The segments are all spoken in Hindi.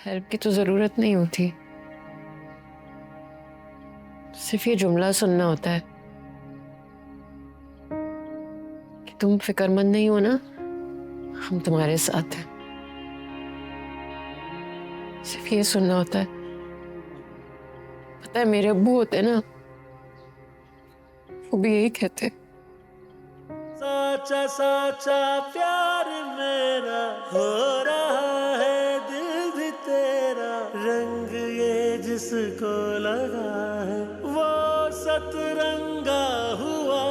हेल्प की तो जरूरत नहीं होती, सिर्फ ये जुमला सुनना होता है कि तुम फिक्रमंद नहीं हो ना, हम तुम्हारे साथ हैं। सिर्फ ये सुनना होता है। पता है मेरे अब्बू होते ना, वो भी यही कहते। साचा साचा प्यार मेरा हो रहा है, दिल भी तेरा, रंग ये जिसको लगा है वो सतरंगा हुआ।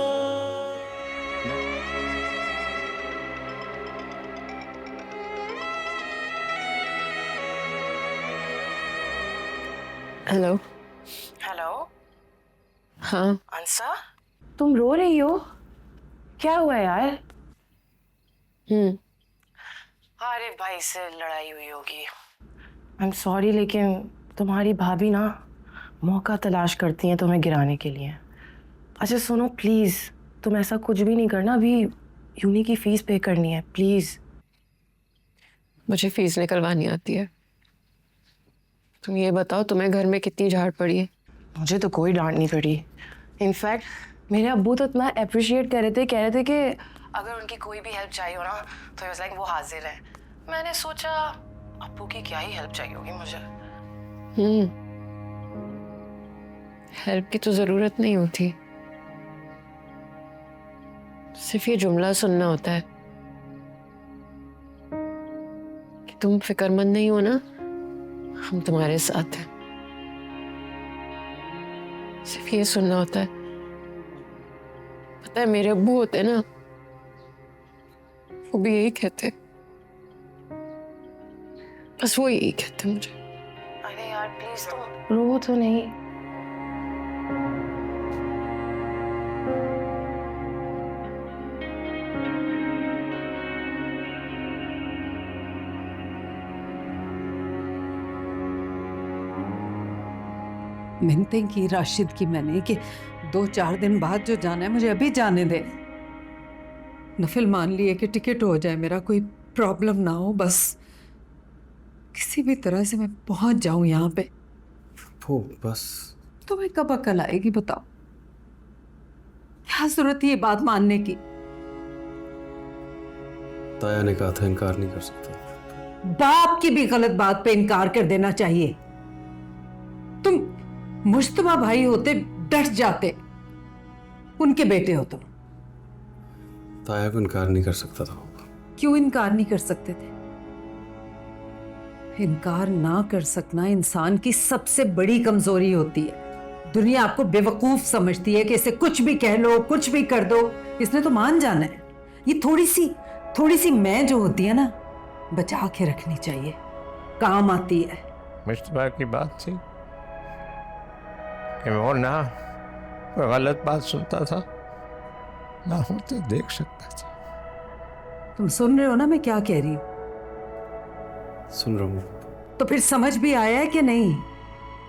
हेलो। हेलो हाँ। अंसा, तुम रो रही हो? क्या हुआ यार? अरे भाई से लड़ाई हुई होगी। आई एम सॉरी, लेकिन तुम्हारी भाभी ना मौका तलाश करती हैं तुम्हें गिराने के लिए। अच्छा सुनो प्लीज, तुम ऐसा कुछ भी नहीं करना। अभी यूनी की फीस पे करनी है, प्लीज। मुझे फीस निकलवानी आती है। तुम ये बताओ तुम्हें घर में कितनी झाड़ पड़ी है? मुझे तो कोई डांट नहीं पड़ी। इनफैक्ट मेरे अब्बू तो इतना अप्रिशिएट कर रहे थे, कह रहे थे कि अगर उनकी कोई भी हेल्प चाहिए हो ना तो लाइक वो हाजिर है। मैंने सोचा अब्बू की क्या ही हेल्प चाहिए होगी मुझे। हेल्प की तो जरूरत नहीं होती, सिर्फ ये जुमला सुनना होता है कि तुम फिक्रमंद नहीं हो ना, हम तुम्हारे साथ हैं। सिर्फ ये सुनना होता है। पता है मेरे अब्बू होते ना, वो भी यही कहते। बस वो यही कहते मुझे। अरे यार प्लीज तुम रो तो नहीं। मिन्नतें की राशिद की मैंने कि 2-4 दिन बाद जो जाना है मुझे अभी जाने दे। नफिल मान लिए कि टिकट हो जाए, मेरा कोई प्रॉब्लम ना हो, बस किसी भी तरह से मैं पहुंच जाऊं यहाँ पे। वो बस तुम्हें कब अकल आएगी बताओ? क्या जरूरत है ये बात मानने की? ताया ने कहा था इनकार नहीं कर सकता। बाप की भी गलत बात पे इनकार कर देना चाहिए। तुम मुश्तबा भाई होते डट जाते, उनके बेटे हो तुम। ताया को इनकार नहीं कर सकता था। क्यों इनकार नहीं कर सकते थे? इनकार ना कर सकना इंसान की सबसे बड़ी कमजोरी होती है। दुनिया आपको बेवकूफ समझती है कि इसे कुछ भी कह लो, कुछ भी कर दो, इसने तो मान जाना है। ये थोड़ी सी मैं जो होती है ना, बचा के रखनी चाहिए, काम आती है। मुश्तबा की बात थी कि वो ना कोई गलत बात सुनता था, ना होते देख सकता था। तुम सुन रहे हो ना मैं क्या कह रही हूं? सुन रहा हूँ। तो फिर समझ भी आया है कि नहीं?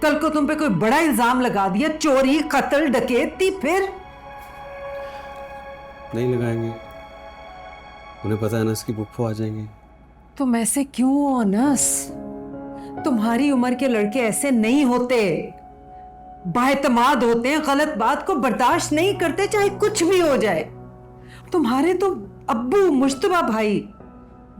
कल को तुम पे कोई बड़ा इल्जाम लगा दिया, चोरी, कत्ल, डकैती, फिर नहीं लगाएंगे। उन्हें पता है अनस की बुप्पो आ जाएंगे। तुम ऐसे क्यों हो अनस? तुम्हारी उम्र के लड़के ऐसे नहीं होते, बाएतमाद होते हैं, गलत बात को बर्दाश्त नहीं करते चाहे कुछ भी हो जाए। तुम्हारे तो अब्बू मुश्तबा भाई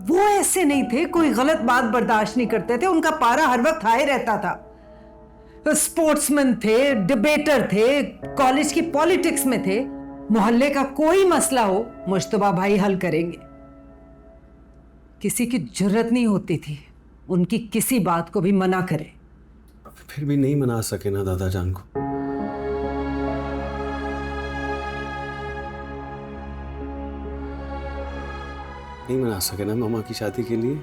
वो ऐसे नहीं थे, कोई गलत बात बर्दाश्त नहीं करते थे, उनका पारा हर वक्त हाई रहता था। स्पोर्ट्समैन थे, डिबेटर थे, कॉलेज की पॉलिटिक्स में थे। मोहल्ले का कोई मसला हो मुश्तबा भाई हल करेंगे। किसी की जुर्रत नहीं होती थी उनकी किसी बात को भी मना करे। फिर भी नहीं मना सके ना दादा जान को। नहीं मना सके ना मामा की शादी के लिए,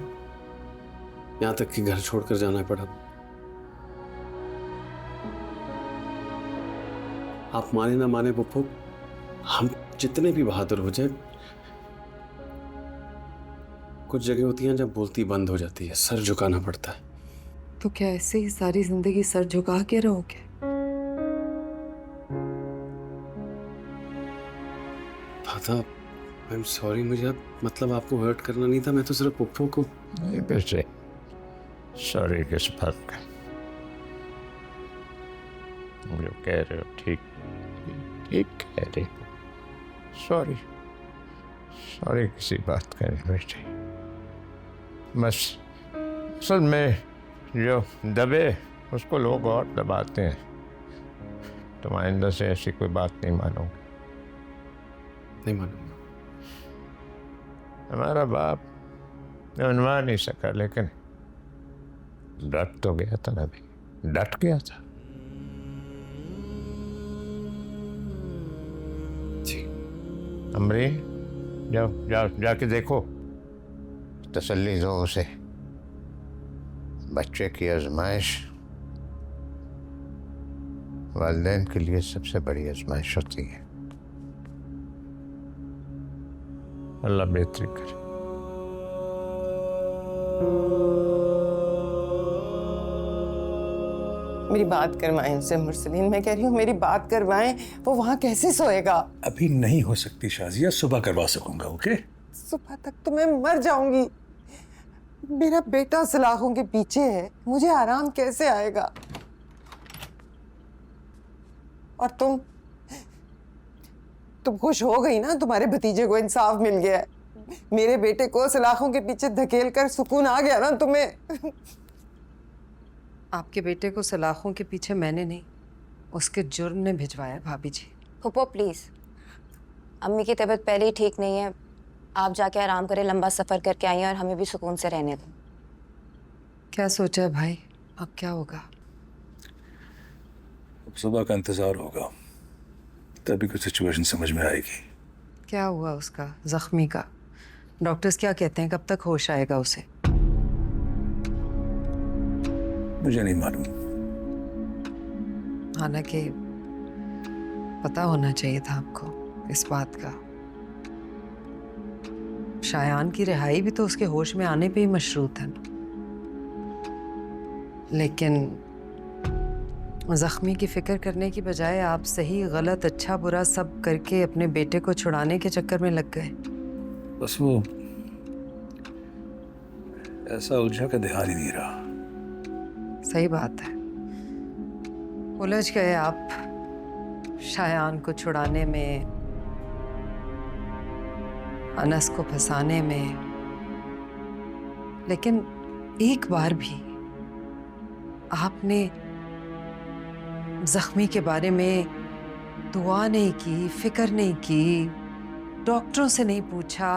यहां तक कि घर छोड़कर जाना पड़ा। आप माने ना माने पप्पू, हम जितने भी बहादुर हो जाए, कुछ जगह होती हैं जब बोलती बंद हो जाती है, सर झुकाना पड़ता है। तो क्या ऐसे ही सारी जिंदगी सर झुका के रहोगे? दादा आई एम सॉरी, मुझे मतलब आपको हर्ट करना नहीं था, मैं तो सिर्फ पप्पू को। नहीं बेटे, सॉरी किस बात का? जो कह रहे हो ठीक ठीक कह रहे हो। सॉरी सॉरी किसी बात का नहीं बेटे। बस असल में जो दबे उसको लोग और दबाते हैं। तुम आइंदा से ऐसी कोई बात नहीं मानोगे। नहीं मानूंगा। हमारा बाप मनवा नहीं सका, लेकिन डट तो गया था ना भाई, डट गया था। जी अमरीन, जाओ जाओ जाके देखो, तसल्ली दो उसे। बच्चे की आजमाइश वालिदैन के लिए सबसे बड़ी आजमाइश होती है। अल्लाह बेहतरी करे। मेरी बात करवाएं उससे मुरसलीन, मैं कह रही हूँ मेरी बात करवाएं। वो वहाँ कैसे सोएगा? अभी नहीं हो सकती शाजिया, सुबह करवा सकूंगा। ओके? सुबह तक तो मैं मर जाऊंगी। मेरा बेटा सलाखों के पीछे है, मुझे आराम कैसे आएगा? और तुम खुश हो गई ना, तुम्हारे भतीजे को इंसाफ मिल गया है। मेरे बेटे को सलाखों के पीछे धकेल कर सुकून आ गया ना तुम्हें। आपके बेटे को सलाखों के पीछे मैंने नहीं, उसके जुर्म ने भिजवाया भाभी जी। फूफो प्लीज़, अम्मी की तबीयत पहले ही ठीक नहीं है, आप जाके आराम करें, लंबा सफ़र करके आई हैं और हमें भी सुकून से रहने दो। क्या सोचा है भाई, अब क्या होगा? अब सुबह का इंतजार होगा, तभी कुछ सिचुएशन समझ में आएगी। क्या हुआ उसका जख्मी का? डॉक्टर्स क्या कहते हैं, कब तक होश आएगा उसे? मुझे नहीं मालूम। हालांकि पता होना चाहिए था आपको इस बात का। शायान की रिहाई भी तो उसके होश में आने पे ही मशरूत है ना। लेकिन जख्मी की फिक्र करने की बजाय आप सही गलत अच्छा बुरा सब करके अपने बेटे को छुड़ाने के चक्कर में लग गए। बस वो ऐसा उलझा का ध्यान ही नहीं रहा। सही बात है, उलझ गए आप शायान को छुड़ाने में, अनस को फंसाने में। लेकिन एक बार भी आपने जख्मी के बारे में दुआ नहीं की, फिक्र नहीं की, डॉक्टरों से नहीं पूछा।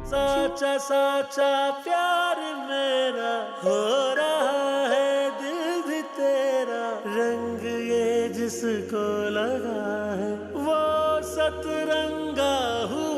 साचा साचा प्यार मेरा हो रहा है, दिल भी तेरा, रंग ये जिसको लगा है वो सतरंगा हुआ